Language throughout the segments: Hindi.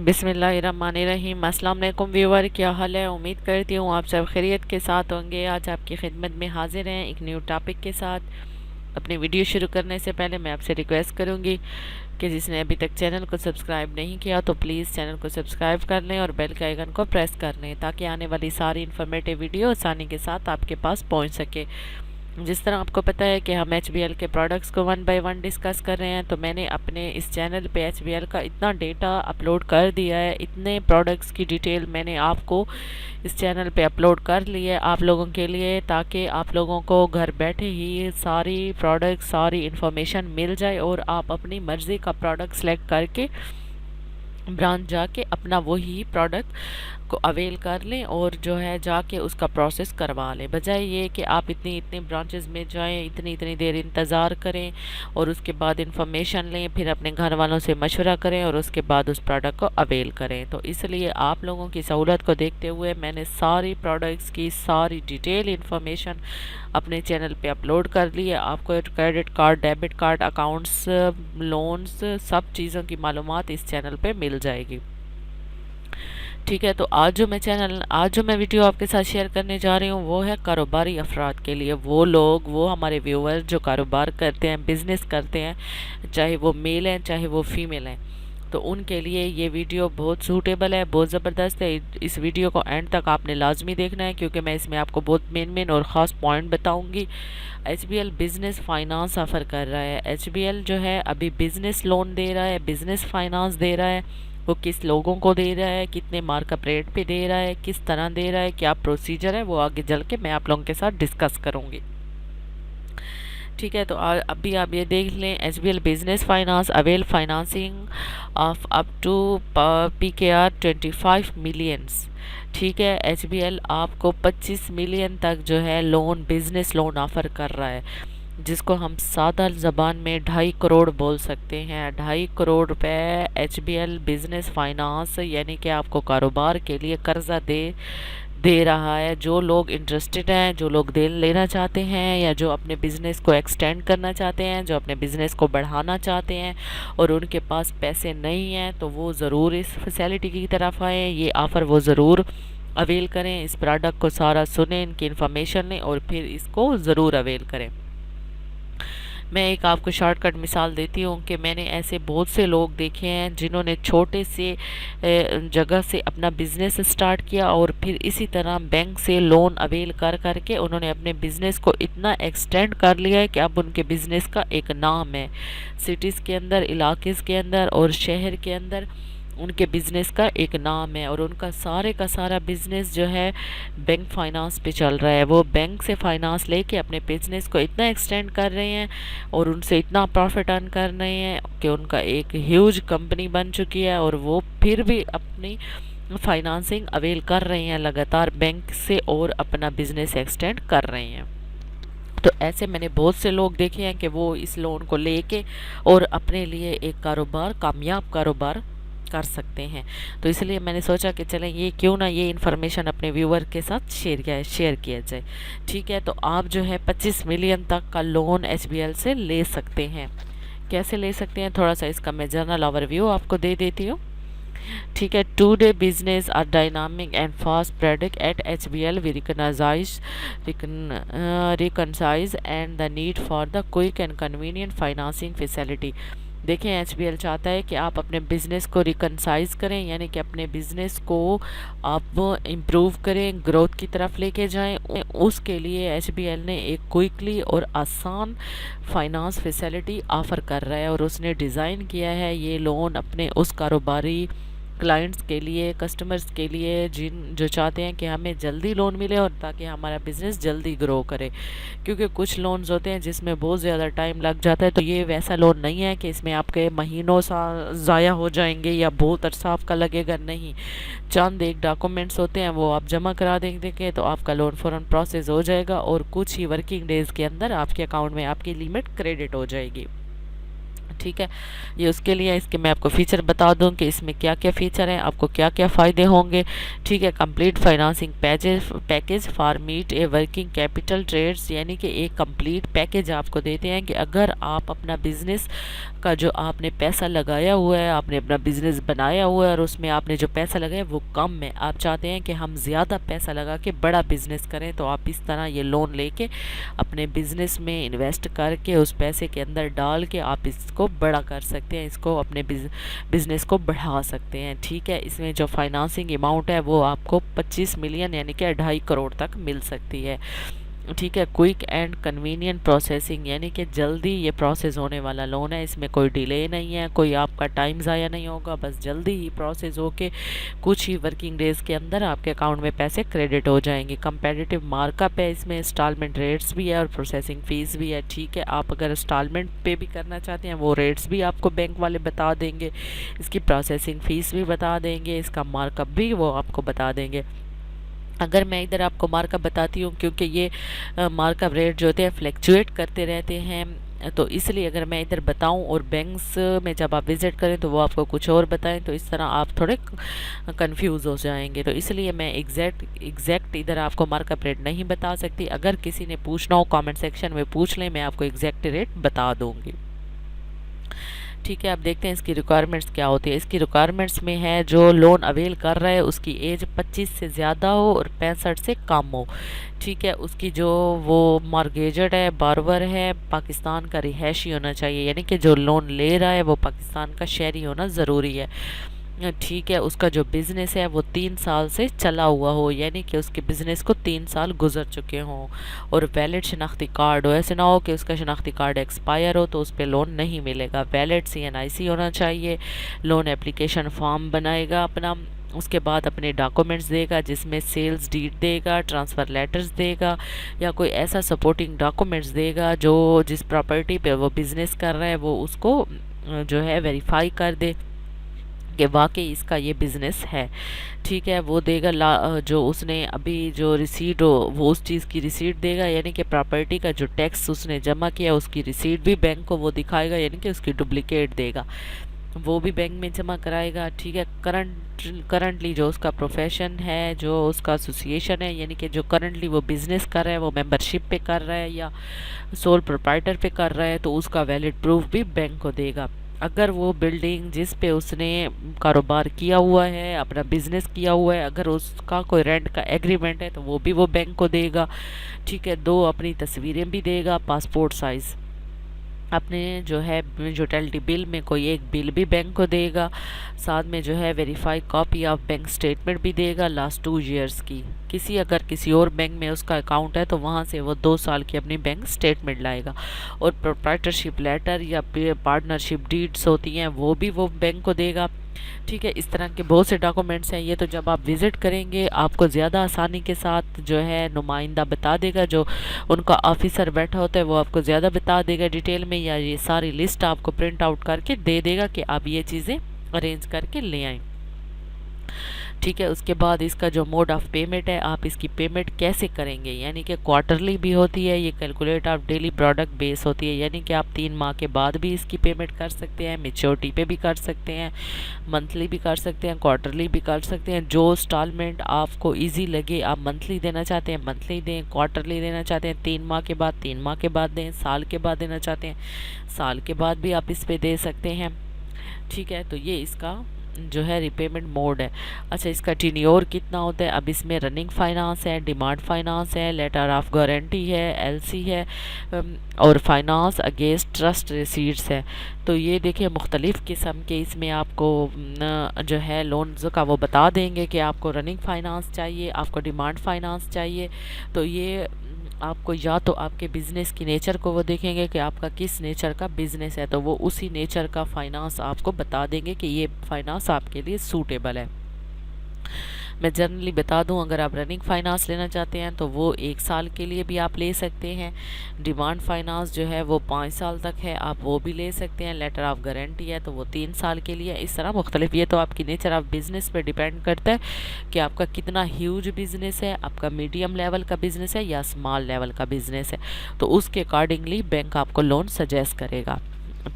बिस्मिल्लाहिर्रहमानिर्रहीम। अस्सलाम वालेकुम व्यूअर, क्या हाल है? उम्मीद करती हूँ आप सब खैरियत के साथ होंगे। आज आपकी खिदमत में हाजिर हैं एक न्यू टॉपिक के साथ। अपनी वीडियो शुरू करने से पहले मैं आपसे रिक्वेस्ट करूँगी कि जिसने अभी तक चैनल को सब्सक्राइब नहीं किया तो प्लीज़ चैनल को सब्सक्राइब कर लें और बेल के आइकन को प्रेस कर लें ताकि आने वाली सारी इन्फॉर्मेटिव वीडियो आसानी के साथ आपके पास पहुँच सके। जिस तरह आपको पता है कि हम HBL के प्रोडक्ट्स को वन बाय वन डिस्कस कर रहे हैं, तो मैंने अपने इस चैनल पे HBL का इतना डेटा अपलोड कर दिया है, इतने प्रोडक्ट्स की डिटेल मैंने आपको इस चैनल पे अपलोड कर ली है आप लोगों के लिए, ताकि आप लोगों को घर बैठे ही सारी प्रोडक्ट सारी इन्फॉर्मेशन मिल जाए और आप अपनी मर्ज़ी का प्रोडक्ट सेलेक्ट करके ब्रांच जाके अपना वही प्रोडक्ट को अवेल कर लें और जो है जाके उसका प्रोसेस करवा लें, बजाय ये कि आप इतनी इतनी ब्रांचेस में जाएं, इतनी इतनी देर इंतज़ार करें और उसके बाद इंफॉर्मेशन लें, फिर अपने घर वालों से मशवरा करें और उसके बाद उस प्रोडक्ट को अवेल करें। तो इसलिए आप लोगों की सहूलत को देखते हुए मैंने सारी प्रोडक्ट्स की सारी डिटेल इंफॉर्मेशन अपने चैनल पे अपलोड कर ली है। आपको credit card, debit card, accounts, loans, सब चीज़ों की मालूमात इस चैनल पे मिल जाएगी। ठीक है, तो आज जो मैं वीडियो आपके साथ शेयर करने जा रही हूँ वो है कारोबारी अफराद के लिए। वो हमारे व्यूअर जो कारोबार करते हैं, बिज़नेस करते हैं, चाहे वो मेल हैं चाहे वो फीमेल हैं, तो उनके लिए ये वीडियो बहुत सूटेबल है, बहुत ज़बरदस्त है। इस वीडियो को एंड तक आपने लाजमी देखना है क्योंकि मैं इसमें आपको बहुत मेन और ख़ास पॉइंट बताऊंगी। HBL बिज़नेस फाइनेंस ऑफ़र कर रहा है। HBL जो है अभी बिज़नेस लोन दे रहा है, बिज़नेस फाइनेंस दे रहा है। वो किस लोगों को दे रहा है, कितने मार्कअप रेट पे दे रहा है, किस तरह दे रहा है, क्या प्रोसीजर है, वो आगे चल के मैं आप लोगों के साथ डिस्कस करूँगी। ठीक है, तो अभी आप ये देख लें, HBL business finance avail financing of up to PKR 25 millions. ठीक है, HBL आपको 25 मिलियन तक जो है लोन, बिजनेस लोन ऑफ़र कर रहा है, जिसको हम सादा ज़बान में 2.5 करोड़ बोल सकते हैं। 2.5 करोड़ रुपए HBL बिजनेस फाइनेंस यानी कि आपको कारोबार के लिए कर्जा दे रहा है। जो लोग इंटरेस्टेड हैं, जो लोग देन लेना चाहते हैं या जो अपने बिज़नेस को एक्सटेंड करना चाहते हैं, जो अपने बिज़नेस को बढ़ाना चाहते हैं और उनके पास पैसे नहीं हैं, तो वो ज़रूर इस फैसिलिटी की तरफ आएँ। ये ऑफ़र वो ज़रूर अवेल करें, इस प्रोडक्ट को सारा सुनें, इनकी इन्फॉर्मेशन लें और फिर इसको ज़रूर अवेल करें। मैं एक आपको शॉर्टकट मिसाल देती हूँ कि मैंने ऐसे बहुत से लोग देखे हैं जिन्होंने छोटे से जगह से अपना बिज़नेस स्टार्ट किया और फिर इसी तरह बैंक से लोन अवेल कर करके उन्होंने अपने बिज़नेस को इतना एक्सटेंड कर लिया है कि अब उनके बिज़नेस का एक नाम है। सिटीज़ के अंदर, इलाक़े के अंदर और शहर के अंदर उनके बिज़नेस का एक नाम है और उनका सारे का सारा बिज़नेस जो है बैंक फाइनेंस पे चल रहा है। वो बैंक से फाइनेंस लेके अपने बिज़नेस को इतना एक्सटेंड कर रहे हैं और उनसे इतना प्रॉफिट अर्न कर रहे हैं कि उनका एक ह्यूज कंपनी बन चुकी है और वो फिर भी अपनी फाइनेंसिंग अवेल कर रहे हैं लगातार बैंक से और अपना बिज़नेस एक्सटेंड कर रहे हैं। तो ऐसे मैंने बहुत से लोग देखे हैं कि वो इस लोन को लेके और अपने लिए एक कारोबार, कामयाब कारोबार कर सकते हैं। तो इसलिए मैंने सोचा कि चलें ये क्यों ना ये इन्फॉर्मेशन अपने व्यूअर के साथ शेयर किया जाए। ठीक है, तो आप जो है 25 मिलियन तक का लोन HBL से ले सकते हैं। कैसे ले सकते हैं, थोड़ा सा इसका मैं जनरल ओवरव्यू आपको दे देती हूँ। ठीक है, today business are dynamic and fast product at HBL we recognise and the need for the quick and convenient financing facility. देखें, HBL चाहता है कि आप अपने बिज़नेस को रिकनसाइज करें, यानी कि अपने बिज़नेस को आप इम्प्रूव करें, ग्रोथ की तरफ लेके जाएं। उसके लिए HBL ने एक क्विकली और आसान फाइनेंस फैसिलिटी ऑफ़र कर रहा है और उसने डिज़ाइन किया है ये लोन अपने उस कारोबारी क्लाइंट्स के लिए, कस्टमर्स के लिए जो चाहते हैं कि हमें जल्दी लोन मिले और ताकि हमारा बिज़नेस जल्दी ग्रो करे। क्योंकि कुछ लोन्स होते हैं जिसमें बहुत ज़्यादा टाइम लग जाता है, तो ये वैसा लोन नहीं है कि इसमें आपके महीनों सा ज़ाया हो जाएंगे या बहुत अरसा आपका लगेगा। नहीं, चंद एक डॉक्यूमेंट्स होते हैं वो आप जमा करा देंगे तो आपका लोन फ़ौरन प्रोसेस हो जाएगा और कुछ ही वर्किंग डेज़ के अंदर आपके अकाउंट में आपकी लिमिट क्रेडिट हो जाएगी। ठीक है, ये उसके लिए इसके मैं आपको फ़ीचर बता दूं कि इसमें क्या क्या फ़ीचर हैं, आपको क्या क्या फ़ायदे होंगे। ठीक है, complete financing package for meet a working capital trades, यानी कि एक कंप्लीट पैकेज आपको देते हैं कि अगर आप अपना बिज़नेस का जो आपने पैसा लगाया हुआ है, आपने अपना बिजनेस बनाया हुआ है और उसमें आपने जो पैसा लगाया वो कम है, आप चाहते हैं कि हम ज़्यादा पैसा लगा के बड़ा बिजनेस करें, तो आप इस तरह ये लोन लेके अपने बिजनेस में इन्वेस्ट करके उस पैसे के अंदर डाल के आप इसको बड़ा कर सकते हैं, इसको अपने बिजनेस को बढ़ा सकते हैं। ठीक है, इसमें जो फाइनेंसिंग अमाउंट है वो आपको 25 मिलियन यानी कि 2.5 करोड़ तक मिल सकती है। ठीक है, क्विक एंड कन्वीनियंट प्रोसेसिंग यानी कि जल्दी ये प्रोसेस होने वाला लोन है, इसमें कोई डिले नहीं है, कोई आपका टाइम ज़ाया नहीं होगा, बस जल्दी ही प्रोसेस होके कुछ ही वर्किंग डेज़ के अंदर आपके अकाउंट में पैसे क्रेडिट हो जाएंगे। कंपेटिटिव मार्कअप है, इसमें इंस्टॉलमेंट रेट्स भी है और प्रोसेसिंग फ़ीस भी है। ठीक है, आप अगर इंस्टॉलमेंट पे भी करना चाहते हैं वो रेट्स भी आपको बैंक वाले बता देंगे, इसकी प्रोसेसिंग फ़ीस भी बता देंगे, इसका मार्कअप भी वो आपको बता देंगे। अगर मैं इधर आपको मार्कअप बताती हूँ, क्योंकि ये मार्कअप रेट जो होते हैं फ्लैक्चुएट करते रहते हैं, तो इसलिए अगर मैं इधर बताऊं और बैंक्स में जब आप विज़िट करें तो वो आपको कुछ और बताएं, तो इस तरह आप थोड़े कंफ्यूज हो जाएंगे। तो इसलिए मैं एग्जैक्ट इधर आपको मार्कअप रेट नहीं बता सकती। अगर किसी ने पूछना हो कमेंट सेक्शन में पूछ लें, मैं आपको एग्जैक्ट रेट बता दूँगी। ठीक है, आप देखते हैं इसकी रिक्वायरमेंट्स क्या होती है। इसकी रिक्वायरमेंट्स में है जो लोन अवेल कर रहा है उसकी एज 25 से ज़्यादा हो और 65 से कम हो। ठीक है, उसकी जो वो मॉर्गेजड है, बारवर है, पाकिस्तान का रिहायशी होना चाहिए, यानी कि जो लोन ले रहा है वो पाकिस्तान का शहरी होना ज़रूरी है। ठीक है, उसका जो बिज़नेस है वो 3 साल से चला हुआ हो, यानी कि उसके बिज़नेस को 3 साल गुजर चुके हों, और वैलिड शनाख्ती कार्ड हो। ऐसे ना हो कि उसका शनाख्ती कार्ड एक्सपायर हो तो उस पर लोन नहीं मिलेगा। वैलिड CNIC होना चाहिए। लोन एप्लीकेशन फॉर्म बनाएगा अपना, उसके बाद अपने डॉक्यूमेंट्स देगा जिसमें सेल्स डीड देगा, ट्रांसफ़र लेटर्स देगा, या कोई ऐसा सपोर्टिंग डॉक्यूमेंट्स देगा जो जिस प्रॉपर्टी पे वो बिज़नेस कर रहा है वो उसको जो है वेरीफाई कर दे कि वाकई इसका ये बिज़नेस है। ठीक है, वो देगा जो उसने अभी जो रिसीट हो वो उस चीज़ की रिसीट देगा, यानी कि प्रॉपर्टी का जो टैक्स उसने जमा किया उसकी रिसीट भी बैंक को वो दिखाएगा, यानी कि उसकी डुप्लिकेट देगा, वो भी बैंक में जमा कराएगा। ठीक है, करंटली जो उसका प्रोफेशन है, जो उसका एसोसिएशन है, यानी कि जो करंटली वो बिज़नेस कर रहा है वो मेंबरशिप पे कर रहा है या सोल प्रोप्राइटर पे कर रहा है, तो उसका वैलिड प्रूफ भी बैंक को देगा। अगर वो बिल्डिंग जिस पे उसने कारोबार किया हुआ है, अपना बिजनेस किया हुआ है, अगर उसका कोई रेंट का एग्रीमेंट है तो वो भी वो बैंक को देगा। ठीक है, 2 अपनी तस्वीरें भी देगा, पासपोर्ट साइज़, अपने जो है यूटिलिटी बिल में कोई एक बिल भी बैंक को देगा, साथ में जो है verify copy of bank statement भी देगा लास्ट 2 ईयर्स की। अगर किसी और बैंक में उसका अकाउंट है तो वहाँ से वो 2 साल की अपनी बैंक स्टेटमेंट लाएगा, और प्रोप्राइटरशिप लेटर या पार्टनरशिप डीड्स होती हैं वो भी वो बैंक को देगा। ठीक है, इस तरह के बहुत से डॉक्यूमेंट्स हैं। ये तो जब आप विज़िट करेंगे आपको ज़्यादा आसानी के साथ जो है नुमाइंदा बता देगा, जो उनका ऑफिसर बैठा होता है वो आपको ज़्यादा बता देगा डिटेल में, या ये सारी लिस्ट आपको प्रिंट आउट करके दे देगा कि आप ये चीज़ें अरेंज करके ले आएँ। ठीक है, उसके बाद इसका जो मोड ऑफ पेमेंट है, आप इसकी पेमेंट कैसे करेंगे, यानी कि क्वार्टरली भी होती है, ये calculate of daily product base होती है, यानी कि आप 3 माह के बाद भी इसकी पेमेंट कर सकते हैं, मेच्योरिटी पे भी कर सकते हैं, मंथली भी कर सकते हैं, क्वार्टरली भी कर सकते हैं। जो इंस्टॉलमेंट आपको ईजी लगे, आप मंथली देना चाहते हैं मंथली दें, क्वार्टरली देना चाहते हैं 3 माह के बाद 3 माह के बाद दें, साल के बाद देना चाहते हैं साल के बाद भी आप इस पर दे सकते हैं। ठीक है, तो ये इसका जो है रिपेमेंट मोड है। अच्छा, इसका टीन्योर कितना होता है? अब इसमें रनिंग फाइनेंस है, डिमांड फाइनेंस है, लेटर ऑफ गारंटी है, LC है, और फाइनेंस अगेंस्ट ट्रस्ट रिसीट्स है। तो ये देखिए मुख्तलिफ़ किस्म के इसमें आपको जो है लोन्स का वो बता देंगे कि आपको रनिंग फाइनेंस चाहिए, आपको डिमांड फाइनेंस चाहिए। तो ये आपको या तो आपके बिज़नेस की नेचर को वो देखेंगे कि आपका किस नेचर का बिज़नेस है, तो वो उसी नेचर का फ़ाइनेंस आपको बता देंगे कि ये फ़ाइनेंस आपके लिए सूटेबल है। मैं जनरली बता दूं, अगर आप रनिंग फाइनेंस लेना चाहते हैं तो वो 1 साल के लिए भी आप ले सकते हैं। डिमांड फाइनेंस जो है वो 5 साल तक है, आप वो भी ले सकते हैं। लेटर ऑफ गारंटी है तो वो 3 साल के लिए। इस तरह मुख्तलिफ, ये तो आपकी नेचर ऑफ बिज़नेस पे डिपेंड करता है कि आपका कितना ह्यूज बिज़नेस है, आपका मीडियम लेवल का बिज़नेस है या स्मॉल लेवल का बिज़नेस है, तो उसके अकॉर्डिंगली बैंक आपको लोन सजेस्ट करेगा।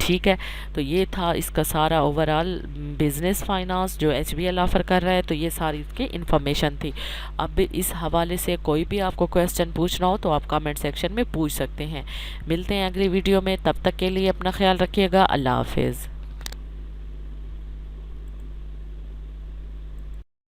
ठीक है, तो ये था इसका सारा ओवरऑल बिज़नेस फाइनेंस जो एचबीएल ऑफ़र कर रहा है। तो ये सारी इसकी इन्फॉर्मेशन थी। अब इस हवाले से कोई भी आपको क्वेश्चन पूछना हो तो आप कमेंट सेक्शन में पूछ सकते हैं। मिलते हैं अगली वीडियो में, तब तक के लिए अपना ख्याल रखिएगा। अल्लाह हाफिज़।